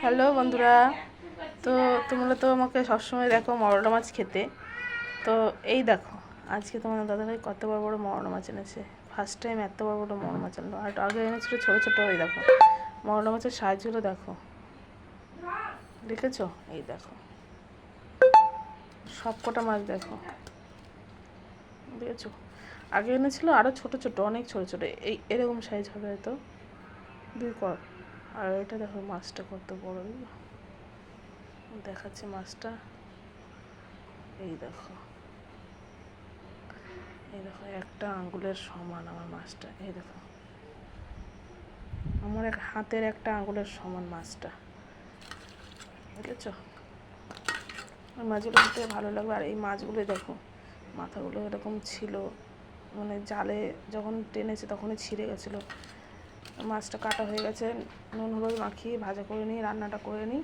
Hello বন্ধুরা, তো তোমরা তো আমাকে সবসময় দেখো মরলা মাছ খেতে। তো এই দেখো, আজকে তোমাদের দাদাভাই কত বড় বড় মরলা মাছ এনেছে। ফার্স্ট টাইম এত বড় বড় মরলা মাছ আনলো, আর আগে এনেছিল ছোটো ছোটো। ওই দেখো মরলা মাছের সাইজগুলো দেখো, দেখেছো? এই দেখো সব কটা মাছ দেখো, দেখেছো? আগে এনেছিল আরও ছোটো ছোটো, অনেক ছোটো ছোটো, এই এরকম সাইজ হবে হয়তো দুই কর। আর এটা দেখো মাছটা কত বড়, দেখাচ্ছে মাছটা। এই দেখো, এই দেখো একটা আঙ্গুলের সমান আমার মাছটা। এই দেখো আমার এক হাতের একটা আঙ্গুলের সমান মাছটা, বুঝেছো? ওই মাছগুলো খেতে ভালো লাগবে। আর এই মাছগুলো দেখো মাথাগুলো এরকম ছিল, মানে জালে যখন টেনেছে তখনই ছিঁড়ে গেছিলো। মাছটা কাটা হয়ে গেছে, নুন হলুদ মাখিয়ে ভাজা করে নিই, রান্নাটা করে নিই।